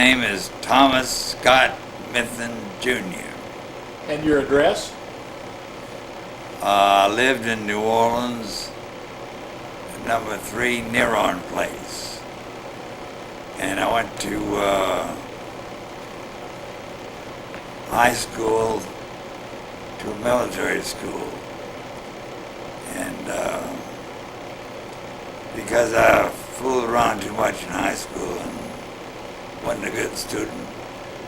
name is Thomas Scott Mithen Jr. And your address? I lived in New Orleans, number 3 Neron Place. And I went to high school, to a military school. And because I fooled around too much in high school and wasn't a good student,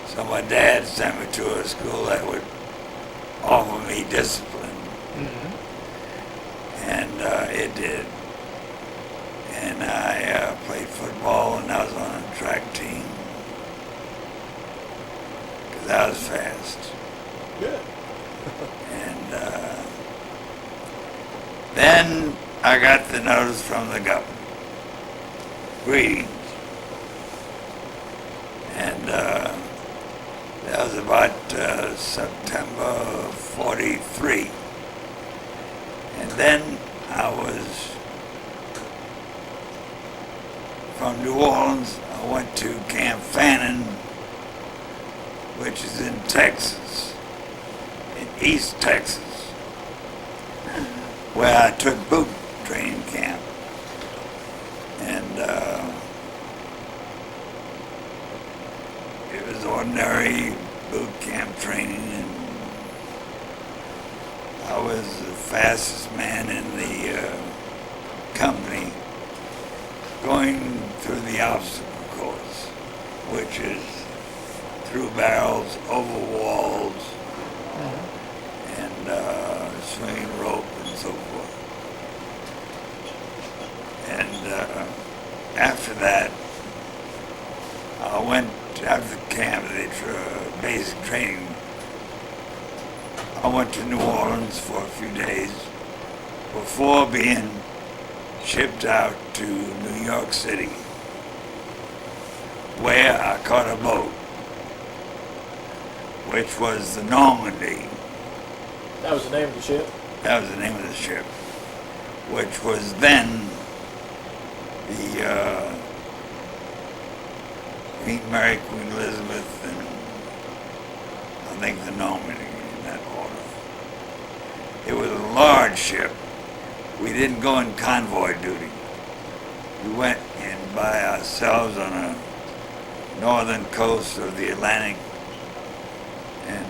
so my dad sent me to a school that would offer me discipline. And it did. And I played football, and I was on a track team because I was fast. Good. And then I got the notice from the government. Greetings. And that was about September 43. And then I was from New Orleans. I went to Camp Fannin, which is in Texas, in East Texas, where I took boot training camp. And it was ordinary boot camp training, and I was the fastest man in the company going through the obstacle course, which is through barrels, over walls, and swinging rope and so forth. And after that, I went, after camp, basic training, I went to New Orleans for a few days before being shipped out to New York City, where I caught a boat, which was the Normandy. That was the name of the ship? That was the name of the ship, which was then the Queen Mary, Queen Elizabeth, and I think the Normandy in that order. It was a large ship. We didn't go in convoy duty. We went in by ourselves on a northern coast of the Atlantic, and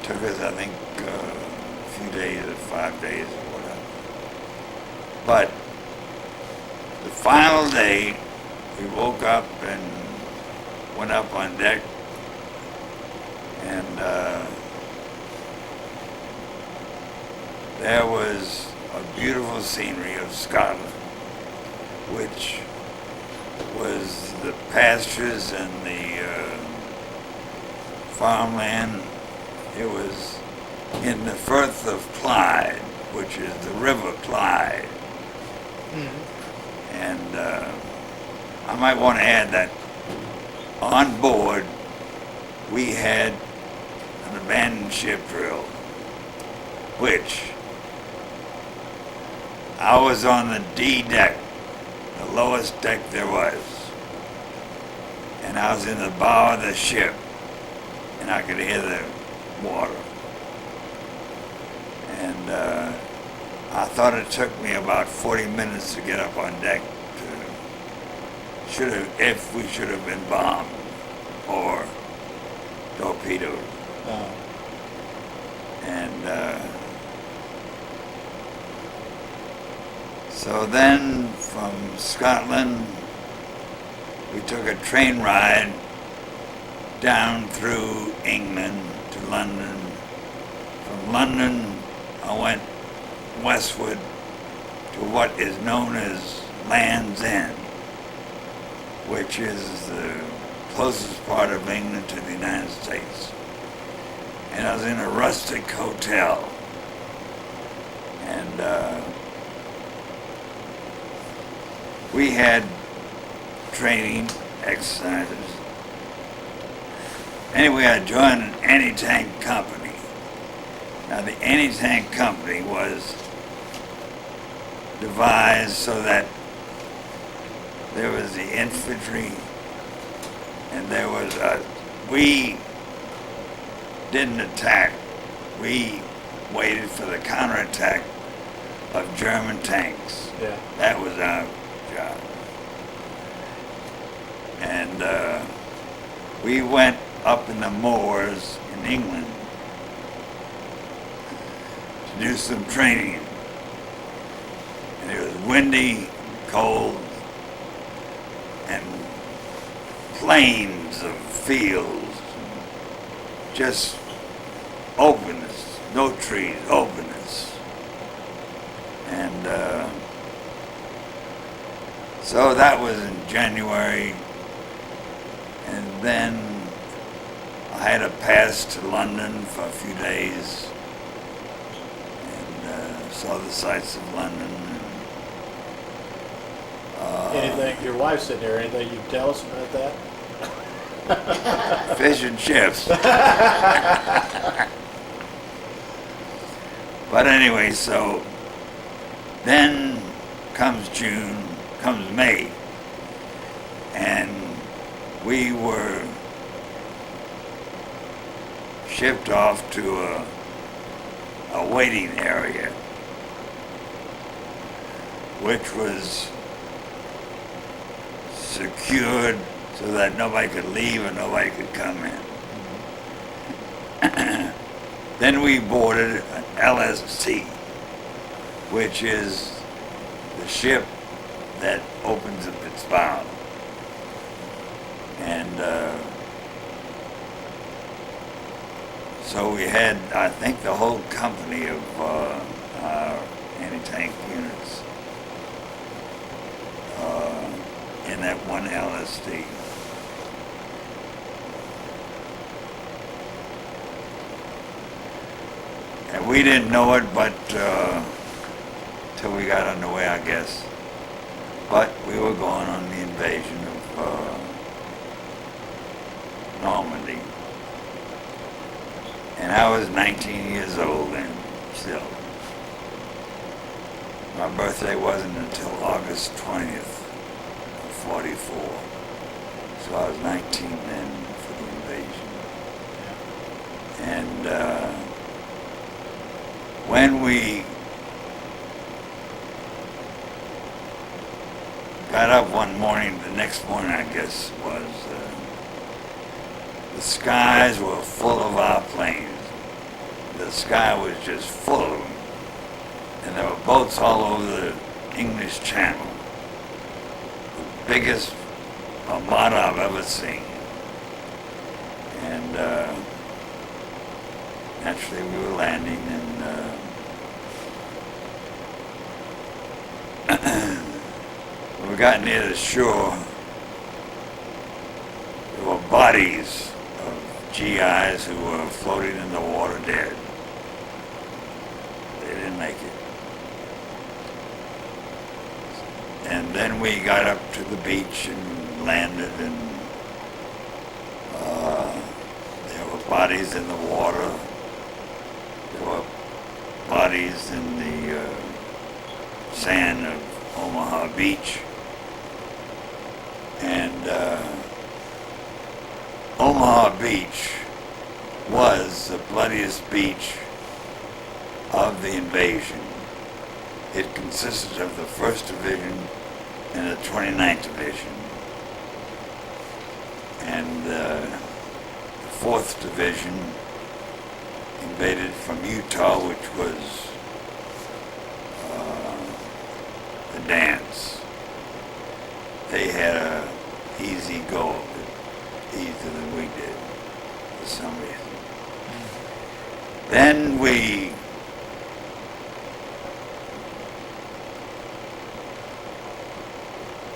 took us, I think, a few days or 5 days or whatever. But the final day, we woke up and went up on deck, and there was a beautiful scenery of Scotland, which was the pastures and the farmland. It was in the Firth of Clyde, which is the River Clyde. And I might want to add that on board we had an abandoned ship drill, which I was on the D deck, the lowest deck there was, and I was in the bow of the ship, and I could hear the water. And I thought it took me about 40 minutes to get up on deck if we should have been bombed or torpedoed. And so then from Scotland, we took a train ride down through England to London. From London, I went westward to what is known as Land's End, which is the closest part of England to the United States. And I was in a rustic hotel. And we had training exercises. Anyway, I joined an anti-tank company. Now, the anti-tank company was devised so that there was the infantry, and there was we didn't attack. We waited for the counterattack of German tanks. Yeah. That was our job. And we went up in the moors in England to do some training. And it was windy, cold, and plains of fields, just openness, no trees, openness. And so that was in January, and then I had a pass to London for a few days, and saw the sights of London. Anything, your wife's sitting there, anything you can tell us about that? Fish and chips. But anyway, so then comes June, comes May, and we were shipped off to a waiting area, which was secured so that nobody could leave and nobody could come in. Then we boarded an LST, which is the ship that opens up its bow. And so we had, I think, the whole company of anti-tank units in that one LST. And we didn't know it, but till we got underway, I guess. But we were going on the invasion of Normandy. And I was 19 years old then, still. My birthday wasn't until August 20th of 44. So I was 19 then for the invasion. And when we got up one morning, the next morning I guess was, the skies were full of our planes. The sky was just full of them. And there were boats all over the English Channel. The biggest armada I've ever seen. And naturally we were landing, and when we got near the shore, there were bodies of GIs who were floating in the water dead. They didn't make it. And then we got up to the beach and landed, and there were bodies in the water. There were bodies in the sand of Omaha Beach. And Omaha Beach was the bloodiest beach of the invasion. It consisted of the 1st Division and the 29th Division. And the 4th Division invaded from Utah, which was the dance. They had a easy go of it, easier than we did, for some reason. Then we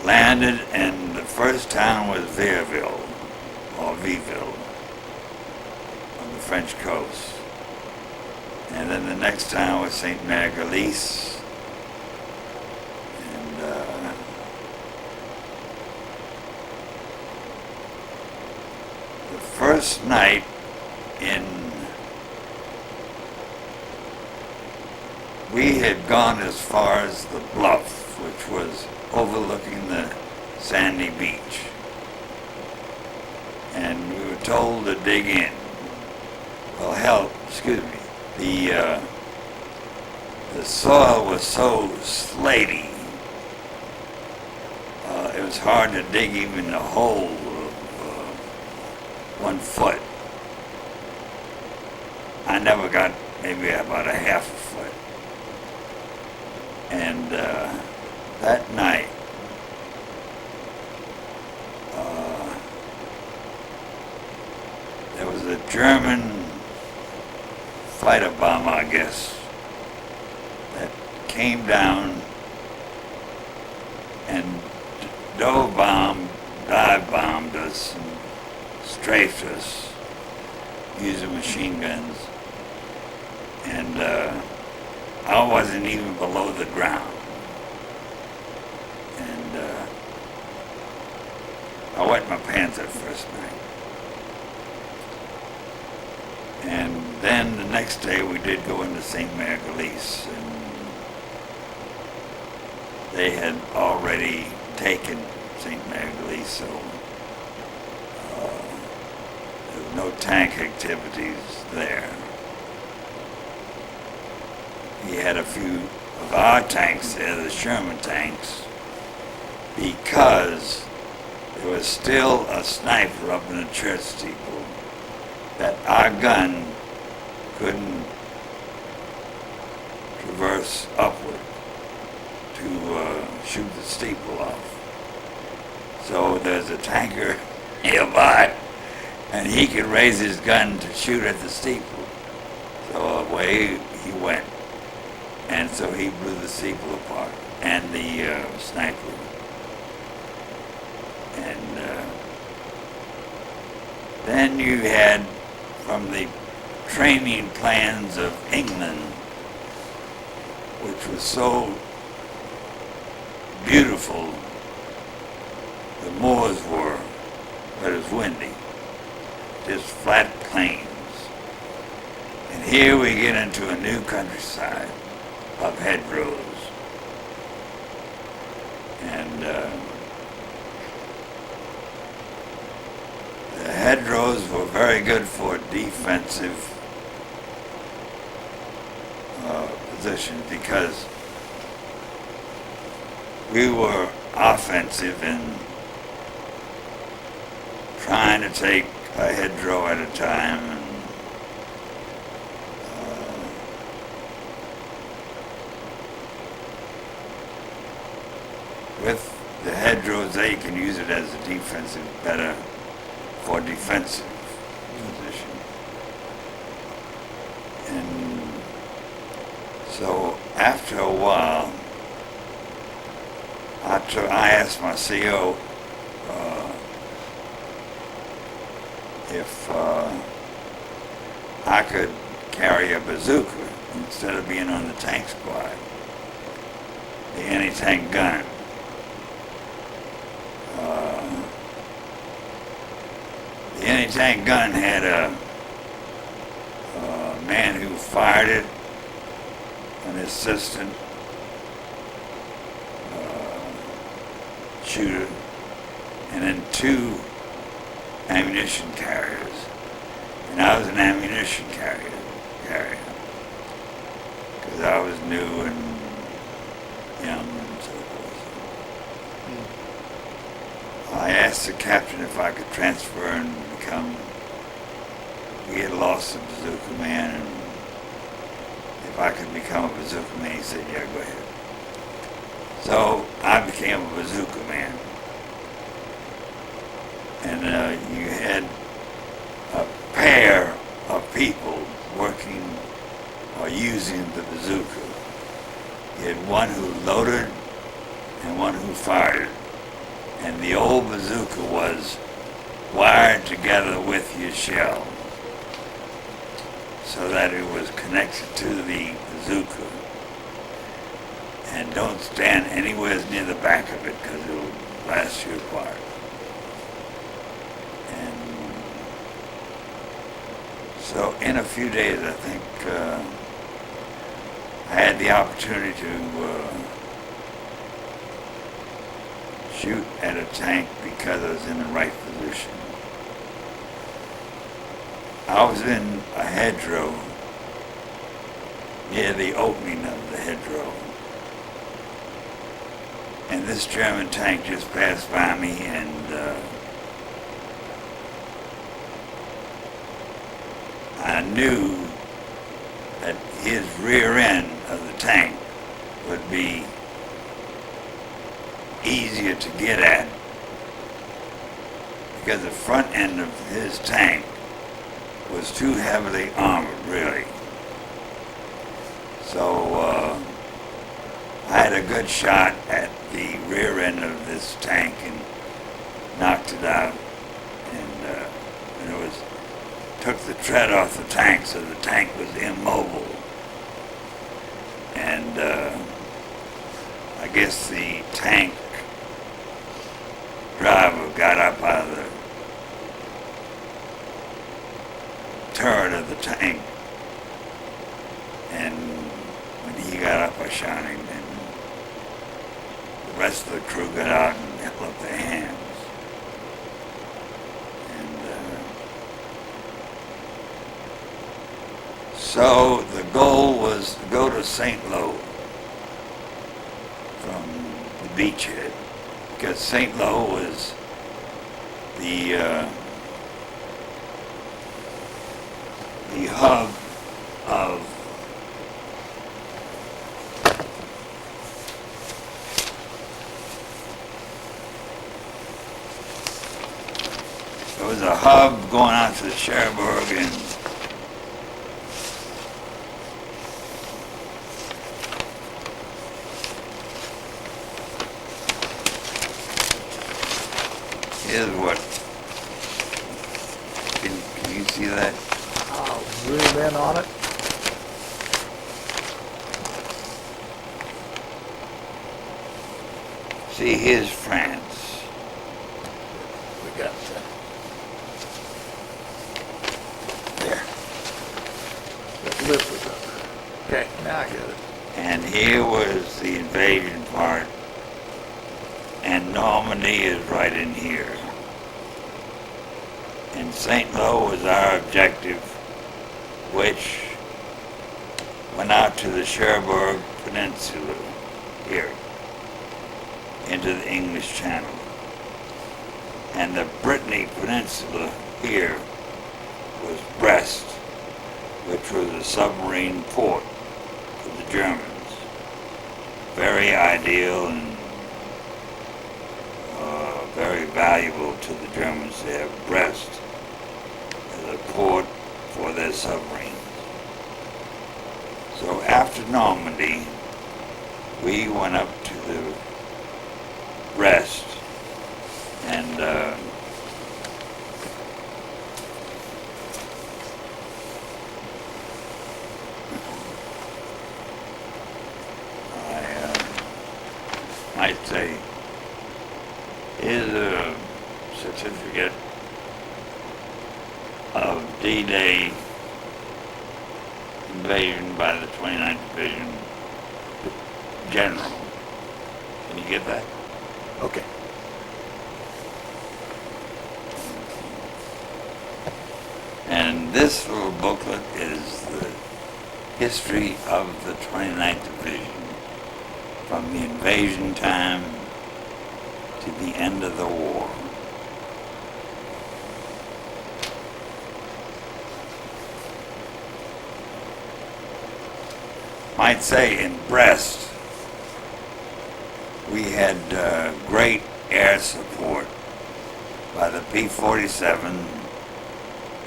landed, and the first town was Vierville, or Viville, on the French coast. And then the next town was St. Marguerite. And the first night we had gone as far as the bluff, which was overlooking the sandy beach. And we were told to dig in. Well, hell, excuse me. The soil was so slaty, it was hard to dig even a hole of 1 foot. I never got maybe about a half a foot. And that night, there was a German fighter bomber, I guess, that came down and dive bombed us and strafed us using machine guns. And I wasn't even below the ground. And I wet my pants that first night. And then the next day we did go into St. Marguerite, and they had already taken St. Marguerite, so there were no tank activities there. He had a few of our tanks there, the Sherman tanks, because there was still a sniper up in the church steeple that our gun couldn't traverse upward to shoot the steeple off. So there's a tanker nearby, and he could raise his gun to shoot at the steeple. So away he went. And so he blew the steeple apart, and the sniper. And then you had, from the training plans of England, which was so beautiful, the moors were, but it was windy, just flat plains. And here we get into a new countryside of hedgerows. And the hedgerows were very good for defensive positions, because we were offensive in trying to take a hedgerow at a time. And with the hedgerows there, you can use it as a defensive, better for defensive position. And so after a while, I asked my CO if I could carry a bazooka instead of being on the tank squad, the anti-tank gun. The anti-tank gun had a man who fired it, an assistant shooter, and then 2 ammunition carriers. And I was an ammunition carrier, because I was new and young and so forth. I asked the captain if I could transfer and become, we had lost a bazooka man, and if I could become a bazooka man, he said, yeah, go ahead. So I became a bazooka man. And you had a pair of people working or using the bazooka. You had one who loaded and one who fired. And the old bazooka was wired together with your shell so that it was connected to the bazooka. And don't stand anywhere near the back of it, because it will blast you apart. And so in a few days, I think, I had the opportunity to shoot at a tank because I was in the right position. I was in a hedgerow near the opening of the hedgerow. And this German tank just passed by me, and I knew that his rear end of the tank would be easier to get at because the front end of his tank was too heavily armored, really. So I had a good shot at the rear end of this tank and knocked it out, and it was took the tread off the tank, so the tank was immobile. And I guess the tank driver got up out of the turret of the tank, and when he got up, I shot him, and the rest of the crew got out and held up their hands. So the goal was to go to St. Lo from the beachhead, because St. Lo was the hub of it was a hub going out to the Cherbourg, and here's what, can you see that? I'll zoom in on it. See, here's France. We got that. There. That lip was up. Okay, now I get it. And here was the invasion part. And Normandy is right in here. And St. Lo was our objective, which went out to the Cherbourg Peninsula here, into the English Channel. And the Brittany Peninsula here was Brest, which was a submarine port for the Germans. Very ideal and very valuable to the Germans to have Brest as a port for their submarines. So after Normandy, we went up to the Brest, and I might say is a certificate of D-Day invasion by the 29th Division General. Can you get that? Okay. And this little booklet is the history of the 29th Division from the invasion time to the end of the war. Might say in Brest, we had great air support by the P-47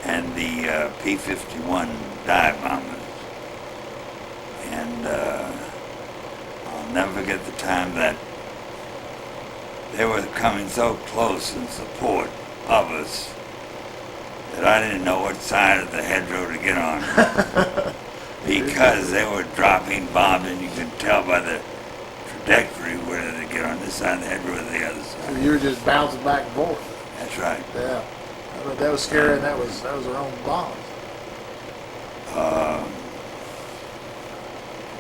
and the P-51 dive bombers. And I'll never forget the time that they were coming so close in support of us that I didn't know what side of the hedgerow to get on. Because they were dropping bombs, and you could tell by the trajectory whether they get on this side of the hedgerow or the other side. So you were just bouncing back and forth. That's right. Yeah. That was scary, and that was our own bombs.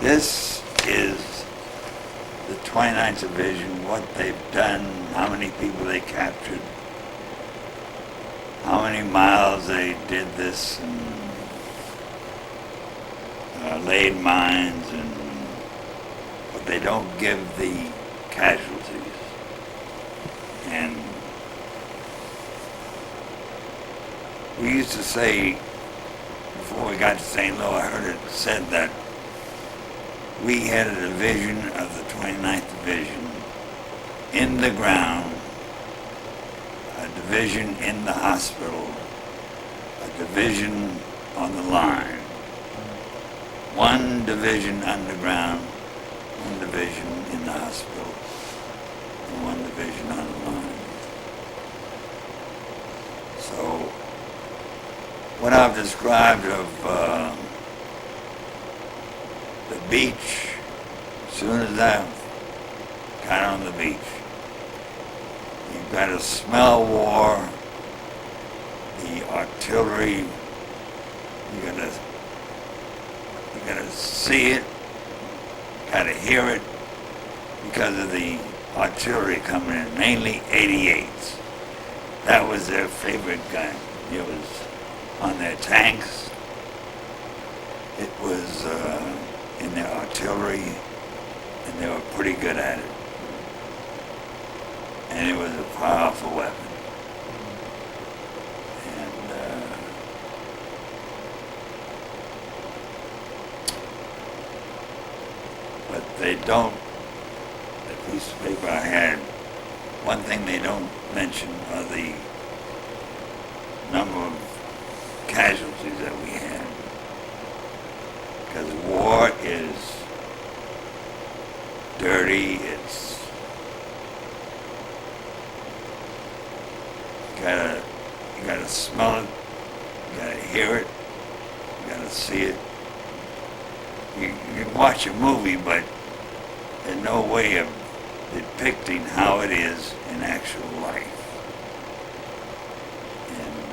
This is the 29th Division, what they've done, how many people they captured, how many miles they did this, and laid mines, but they don't give the casualties. And we used to say, before we got to St. Louis, I heard it said that we had a division of the 29th Division in the ground, a division in the hospital, a division on the line. One division underground, one division in the hospital, and one division on the line. So, what I've described of the beach, as soon as I got on the beach, you've got to smell war, the artillery, you gotta see it, gotta hear it, because of the artillery coming in, mainly 88s. That was their favorite gun. It was on their tanks. It was in their artillery, and they were pretty good at it. And it was a powerful weapon. But they don't, the piece of paper I had, one thing they don't mention are the number of casualties that we had. Because war is dirty, you gotta smell it, you gotta hear it, you gotta see it. You can watch a movie, but there's no way of depicting how it is in actual life. And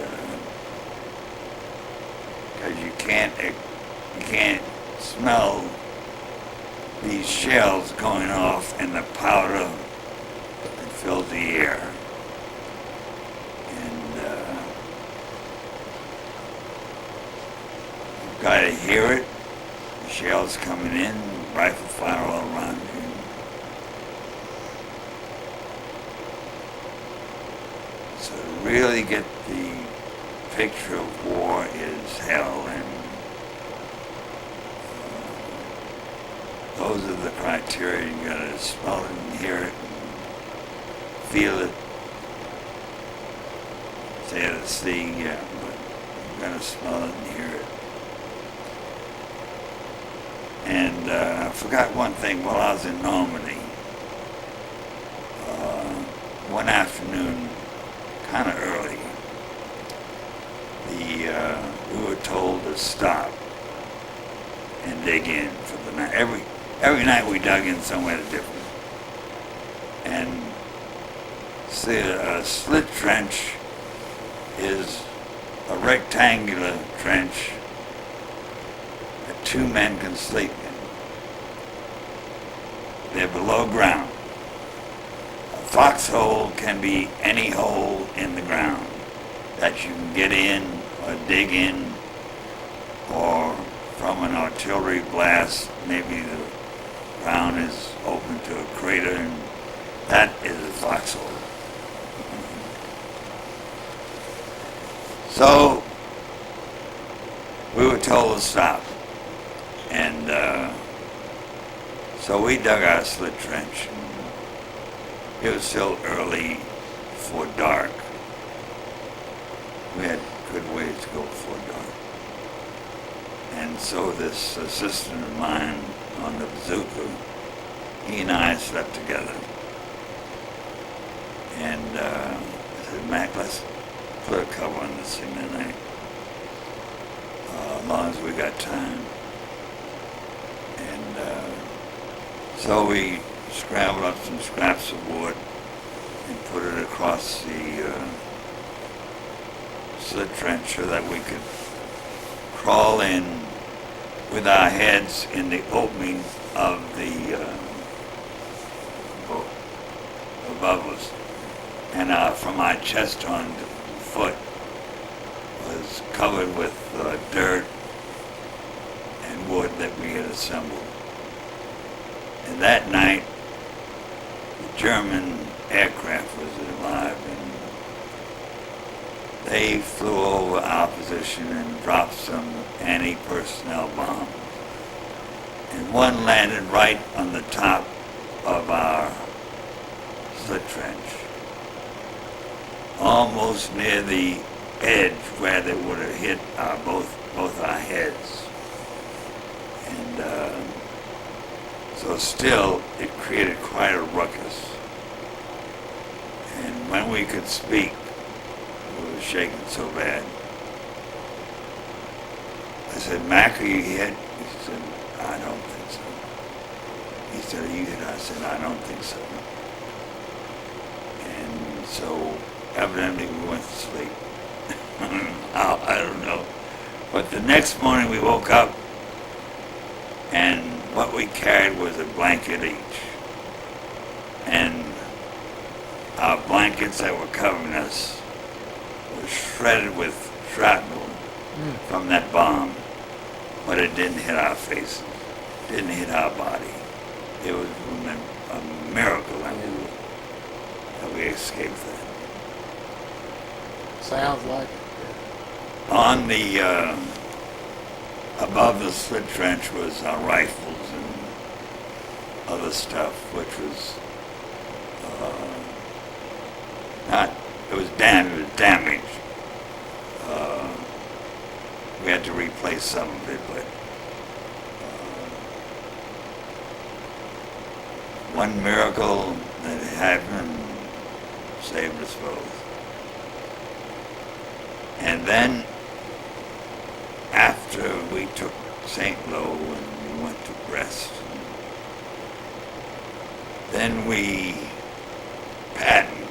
because you can't smell these shells going off and the powder that fills the air. And you've got to hear it. The shells coming in, rifle fire all around you. So to really get the picture of war is hell, and those are the criteria. You gotta smell it and hear it, and feel it. Say it, see, yeah, but you gotta smell it and hear it. And I forgot one thing while I was in Normandy. One afternoon, kind of early, we were told to stop and dig in for the night. Every night we dug in somewhere different. And see, a slit trench is a rectangular trench that two men can sleep in. They're below ground. A foxhole can be any hole in the ground that you can get in or dig in, or from an artillery blast, maybe the ground is open to a crater, and that is a foxhole. So we were told to stop, and so we dug our slit trench. It was still early before dark. We had a good ways to go before dark. And so this assistant of mine on the bazooka, he and I slept together. And I said, Mac, let's put a cover on this thing tonight, as long as we got time. And so we scrambled up some scraps of wood and put it across the slit trench so that we could crawl in with our heads in the opening of the above us. And from our chest on to foot was covered with dirt and wood that we had assembled. And that night, the German aircraft was alive, and they flew over our position and dropped some anti-personnel bombs. And one landed right on the top of our slit trench, almost near the edge where they would have hit both our heads. And so still, it created quite a ruckus. And when we could speak, we were shaking so bad. I said, "Mac, are you hit?" He said, "I don't think so." He said, "Are you hit?" I said, "I don't think so." And so evidently we went to sleep. I don't know. But the next morning we woke up, and what we carried was a blanket each. And our blankets that were covering us were shredded with shrapnel from that bomb, but it didn't hit our faces, didn't hit our body. It was a miracle that we escaped that. Sounds like it. On the, above the slit trench was our rifles and other stuff, which was it was damaged. We had to replace some of it, but one miracle that happened saved us both. And then, after we took St. Lo and we went to Brest, then Patton,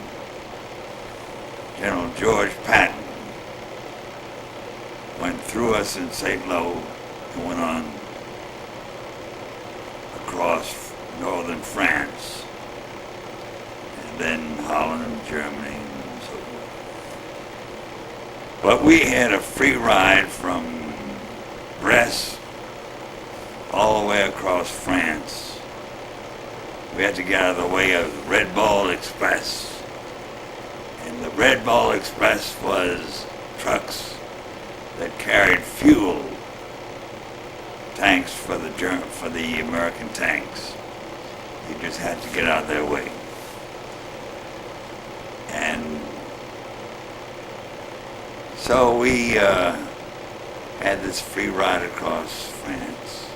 General George Patton, went through us in St. Lo and went on across northern France, and then Holland and Germany and so forth. But we had a free ride from Brest all the way across France. We had to get out of the way of the Red Ball Express. And the Red Ball Express was trucks that carried fuel tanks for the American tanks. You just had to get out of their way. And so we had this free ride across France.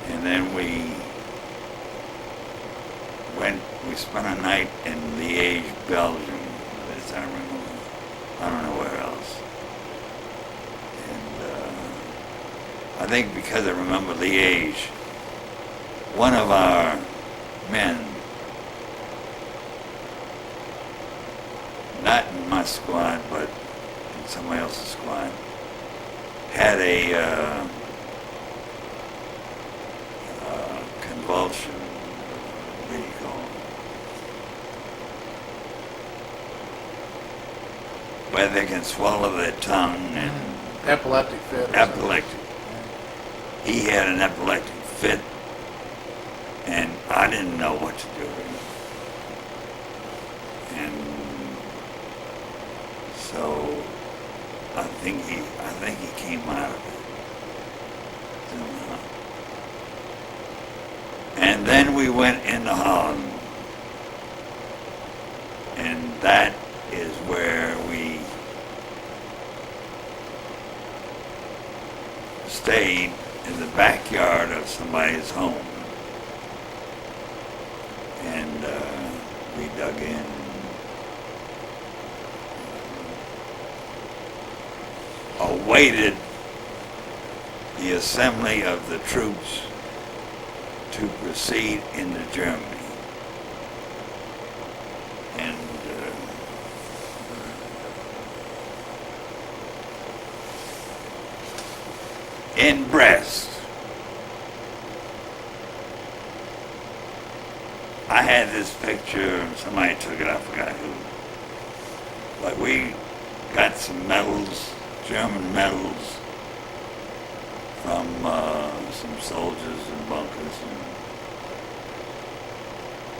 And then we spent a night in Liège, Belgium, as I remember. I don't know where else. And I think because I remember Liège, one of our men, not in my squad, but in somebody else's squad, had a convulsion. What do you call it? Where they can swallow their tongue and Epileptic fit. epileptic. He had an epileptic fit, and I didn't know what to do. And so I think he came out of it somehow. And then we went into Holland, and that is where we stayed in the backyard of somebody's home. And we dug in. Awaited the assembly of the troops to proceed into Germany. And in Brest, I had this picture. Somebody took it, I forgot who. But we got some medals, German medals, from some soldiers and bunkers.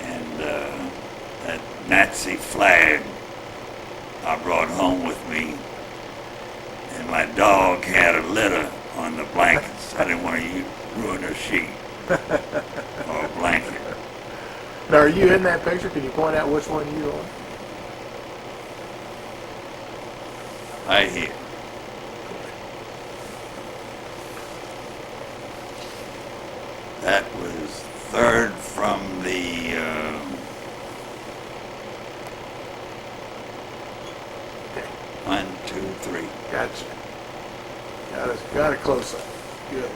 And that Nazi flag I brought home with me. And my dog had a litter on the blankets. I didn't want to ruin her sheet or a blanket. Now, are you in that picture? Can you point out which one you are? Right here. That was third from the Okay. 1, 2, 3. Gotcha. Got a close up. Good.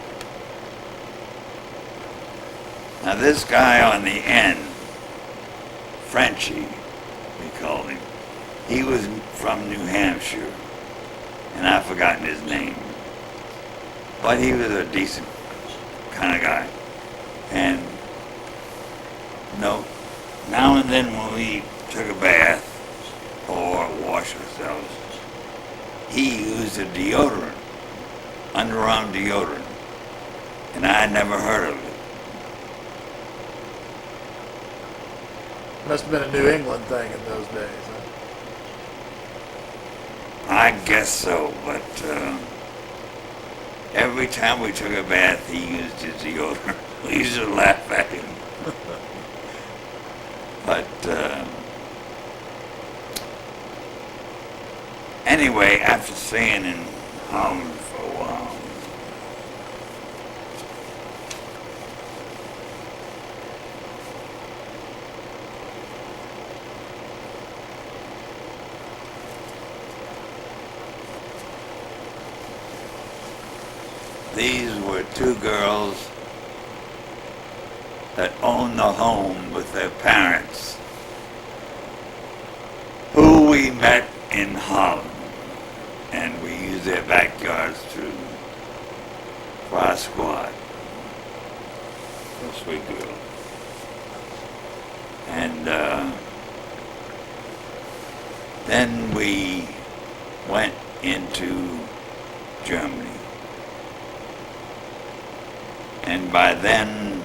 Now this guy on the end, Frenchie, we called him, he was from New Hampshire, and I've forgotten his name. But he was a decent kind of guy. And now and then when we took a bath or washed ourselves, he used a deodorant, underarm deodorant, and I had never heard of it. Must have been a New England thing in those days, huh? I guess so, but every time we took a bath, he used his deodorant. We used to laugh at him. But anyway, after staying in Holland for a while, these were two girls that owned the home with their parents, who we met in Holland, and we used their backyards for our squad. Those sweet girls. And then we went into Germany. And by then,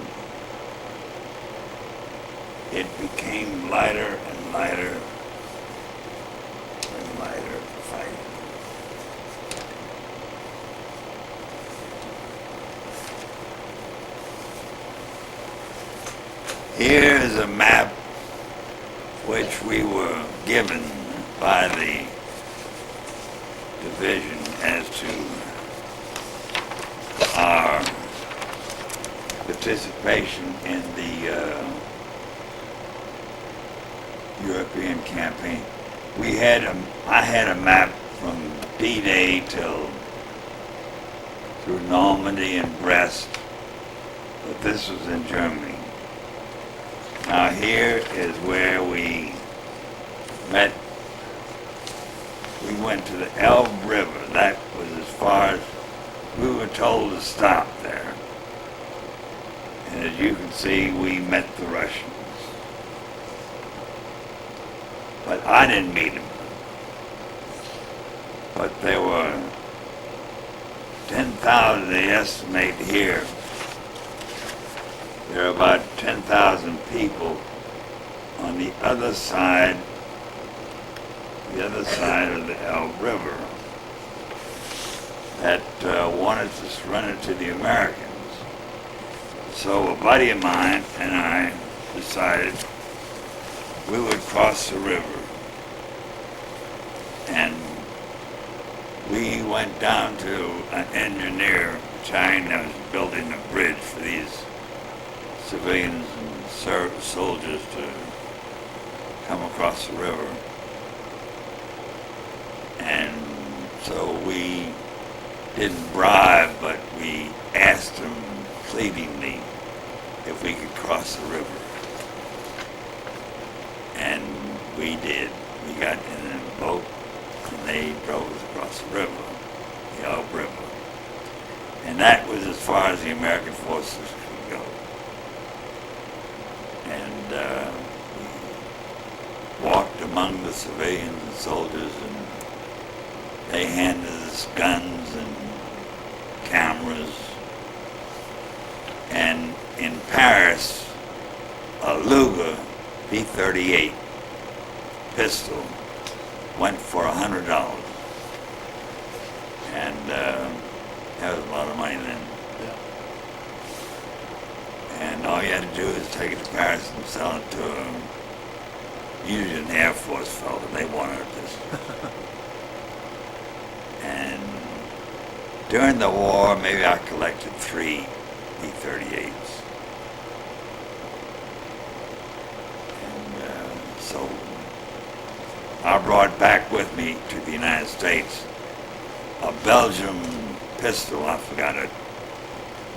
it became lighter and lighter and lighter fighting. Here is a map which we were given by the division as to our participation in the European campaign. I had a map from D-Day through Normandy and Brest, but this was in Germany. Now here is where we met. We went to the Elbe River. That was as far as we were told to stop there. And as you can see, we met the Russians. But I didn't meet them. But there were 10,000, they estimate here. There are about 10,000 people on the other side of the Elbe River that wanted to surrender to the Americans. So a buddy of mine and I decided we would cross the river. And we went down to an engineer, China, that was building a bridge for these civilians and soldiers to come across the river. And so we didn't bribe, but we asked them pleadingly if we could cross the river. And we did. We got in a boat and they drove us across the river, the Elbe River. And that was as far as the American forces could go. And we walked among the civilians and soldiers, and they handed us guns and cameras. And in Paris, a Luger B-38 pistol went for $100. And that was a lot of money then. Yeah. And all you had to do is take it to Paris and sell it to usually an Air Force fellow. They wanted this. And during the war, maybe I collected 3 B-38s. And so I brought back with me to the United States a Belgian pistol. I forgot it,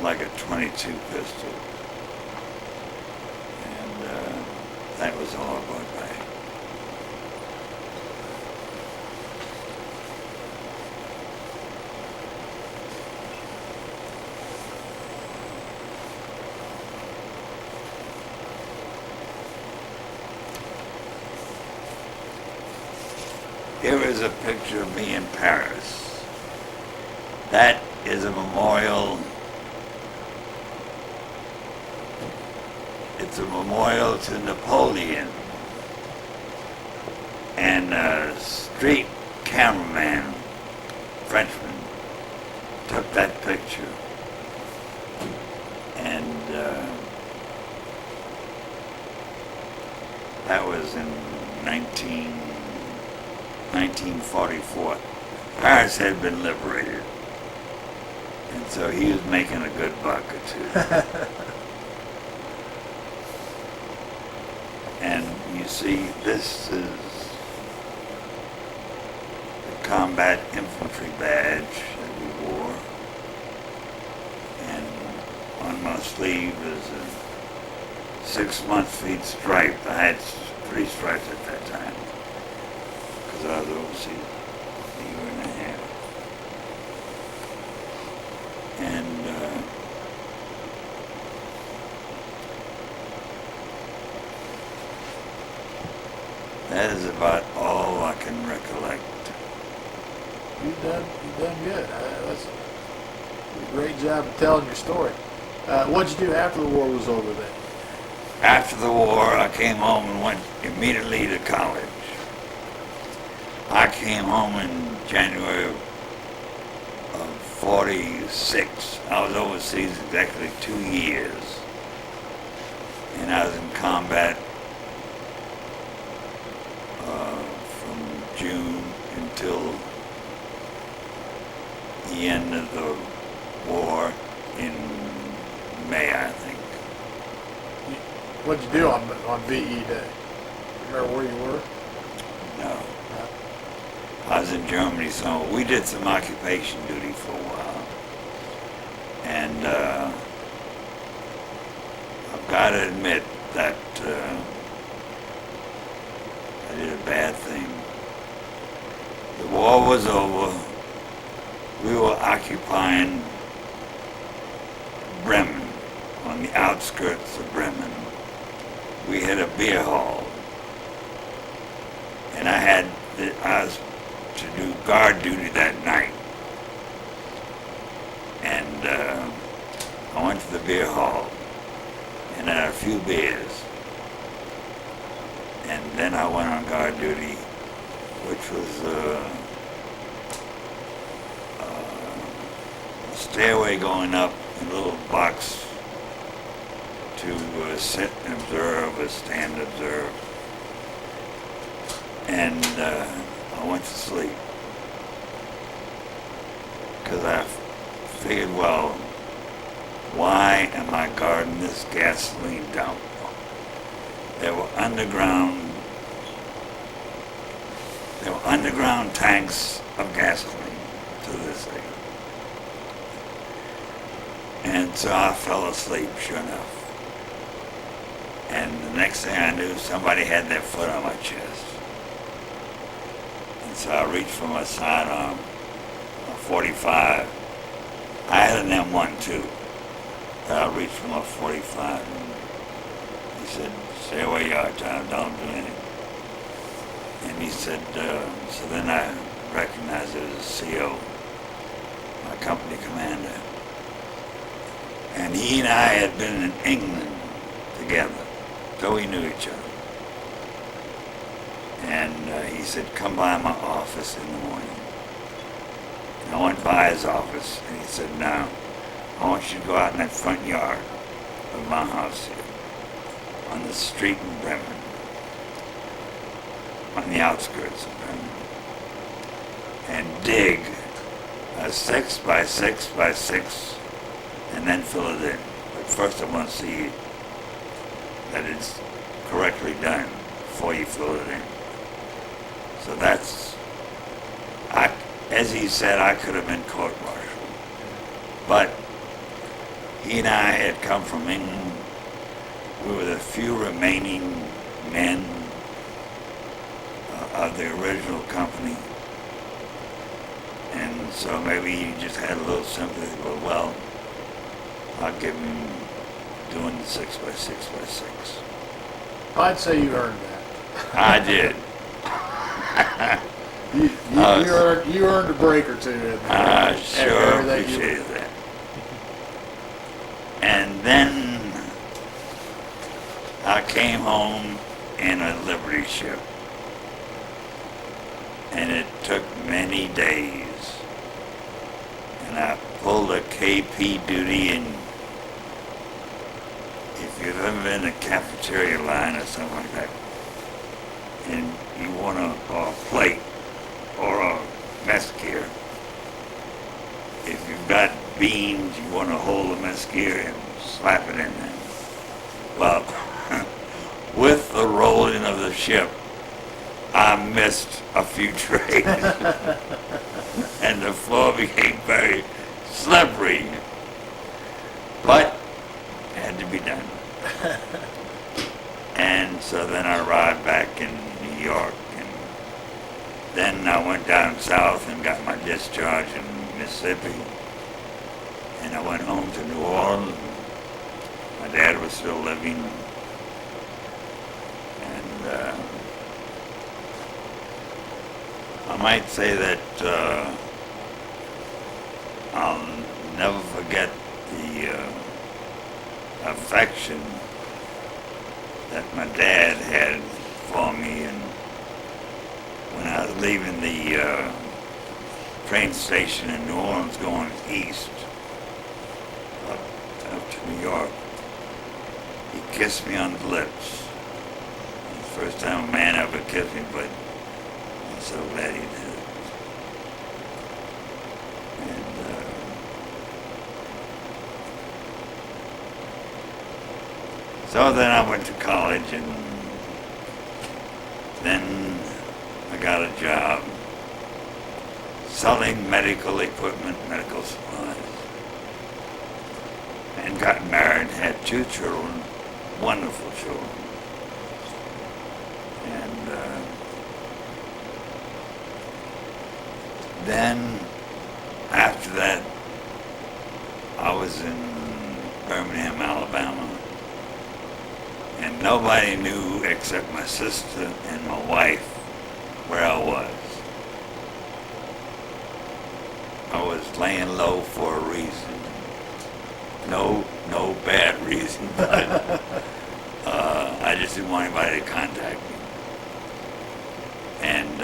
like a .22 pistol. And that was all I brought back. Here is a picture of me in Paris. That is a memorial. It's a memorial to Napoleon. And a street cameraman, Frenchman, took that picture. And that was in 1944. Paris had been liberated. And so he was making a good buck or two. And you see, this is the combat infantry badge that we wore. And on my sleeve is a 6-month feet stripe. I had 3 stripes at that time, because I was overseas a year and a half. And that is about all I can recollect. You've done good. That's a great job of telling your story. What'd you do after the war was over then? After the war, I came home and went immediately to college. I came home in January of 46. I was overseas exactly 2 years. And I was in combat from June until the end of the war in May, I think. What'd you do on VE Day? Remember where you were? No. I was in Germany, so we did some occupation duty for a while. And I've got to admit that I did a bad thing. The war was over. We were occupying Bremen, on the outskirts of Bremen. We had a beer hall. And I was to do guard duty that night. And I went to the beer hall and had a few beers. And then I went on guard duty, which was a stairway going up in a little box to sit and observe or stand and observe. And I went to sleep because I figured, well, why am I guarding this gasoline dump? There were underground tanks of gasoline to this thing. And so I fell asleep, sure enough. And the next thing I knew, somebody had their foot on my chest. And so I reached for my sidearm, a 45. I had an M1 too. But I reached for my 45 and he said, "Stay where you are, Tom, don't do anything." And he said, so then I recognized it as a CO, my company commander. And he and I had been in England together, so we knew each other. And he said, come by my office in the morning. And I went by his office, and he said, now, I want you to go out in that front yard of my house here, on the street in Bremen, on the outskirts of Bremen, and dig a 6 by 6 by 6, and then fill it in. But first I want to see that it's correctly done before you fill it in. So that's, as he said, I could have been court-martialed. But he and I had come from England. We were the few remaining men of the original company. And so maybe he just had a little sympathy, but well, I'll give him doing the 6 by 6 by 6. I'd say you earned that. I did. You earned a break or two. I sure appreciate that. And then I came home in a Liberty ship. And it took many days. And I pulled a KP duty, and if you've ever been in a cafeteria line or something like that, and you want a plate or a mess gear, if you've got beans, you want to hold the mess gear and slap it in there. Well, with the rolling of the ship, I missed a few trays, and the floor became very slippery, but it had to be done. And so then I arrived back in New York, and then I went down south and got my discharge in Mississippi, and I went home to New Orleans. My dad was still living, and I might say that I'll never forget the affection that my dad had for me. And when I was leaving the train station in New Orleans going east up to New York, he kissed me on the lips. It was the first time a man ever kissed me, but I'm so glad he did. And so then I went to college, and then I got a job selling medical equipment, medical supplies, and got married, had 2 children, wonderful children. And then after that, I was in Birmingham, Alabama, and nobody knew except my sister and my wife where I was. I was laying low for a reason. No bad reason, but I just didn't want anybody to contact me. And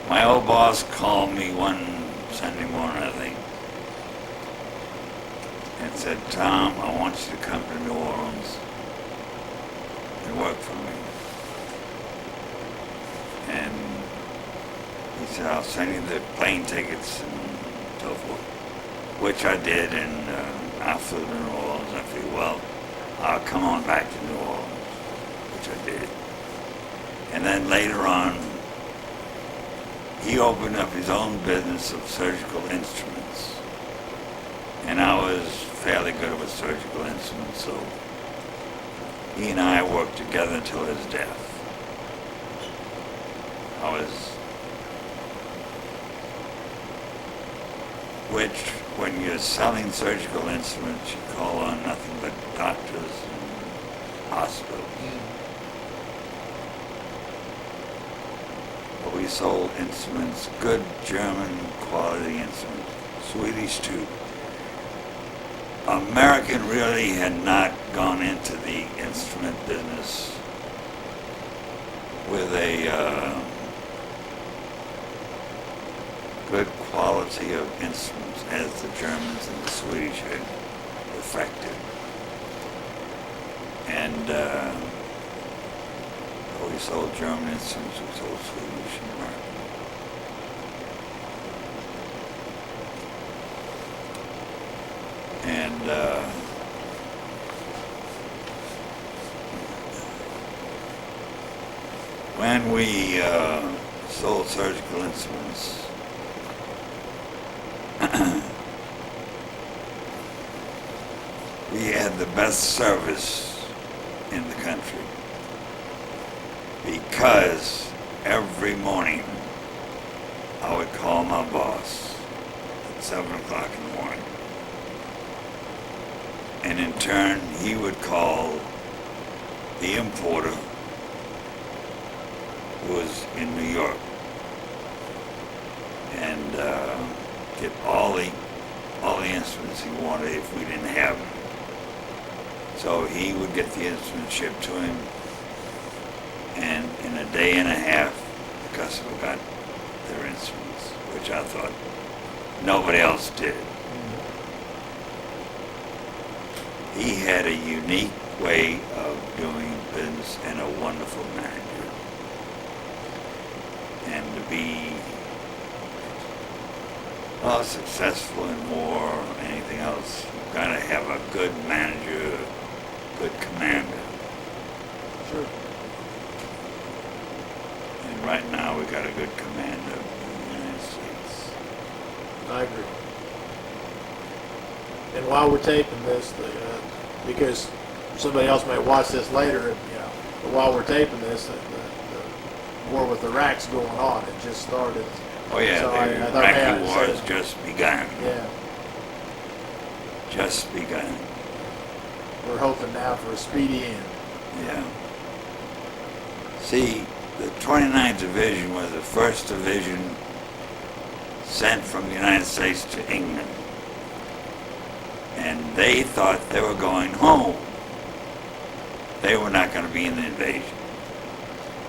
my old boss called me one Sunday morning, I think, and said, Tom, I want you to come to New Orleans and work for me. And he said, I'll send you the plane tickets and so forth, which I did, and I flew to New Orleans. I figured, well, I'll come on back to New Orleans, which I did. And then later on, he opened up his own business of surgical instruments. And I was fairly good with surgical instruments, so he and I worked together until his death. Which, when you're selling surgical instruments, you call on nothing but doctors and hospitals. But we sold instruments, good German quality instruments, Swedish too. American really had not gone into the instrument business with a good quality of instruments as the Germans and the Swedish had perfected. And we sold German instruments, we sold Swedish and American. And when we sold surgical instruments, we had the best service in the country because every morning I would call my boss at 7 o'clock in the morning, and in turn he would call the importer who was in New York and get all the instruments he wanted if we didn't have them. So he would get the instrument shipped to him, and in a day and a half, the customer got their instruments, which I thought nobody else did. He had a unique way of doing business and a wonderful manager. And to be successful in war or anything else, you've got to have a good manager, good commander. Sure. And right now we got a good commander in the United States. I agree. And while we're taping this, because somebody else may watch this later, but while we're taping this, the war with Iraq's going on. It just started. Oh yeah, So the Iraqi war has just begun. Yeah. Just begun. We're hoping now for a speedy end. Yeah. See, the 29th Division was the first division sent from the United States to England. And they thought they were going home. They were not going to be in the invasion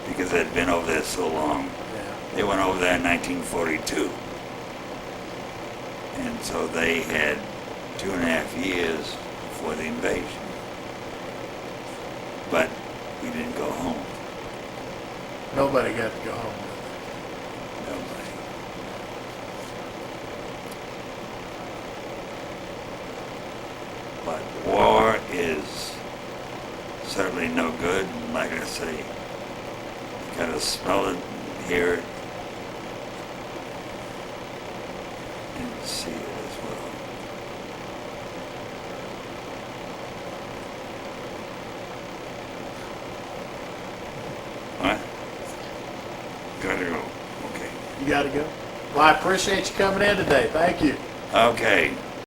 because they'd been over there so long. Yeah. They went over there in 1942. And so they had 2.5 years before the invasion. But we didn't go home. Nobody got to go home. Nobody. But war is certainly no good. And like I say, you gotta smell it and hear it and see it as well. What? Gotta go. Okay. You got to go? Well, I appreciate you coming in today. Thank you. Okay.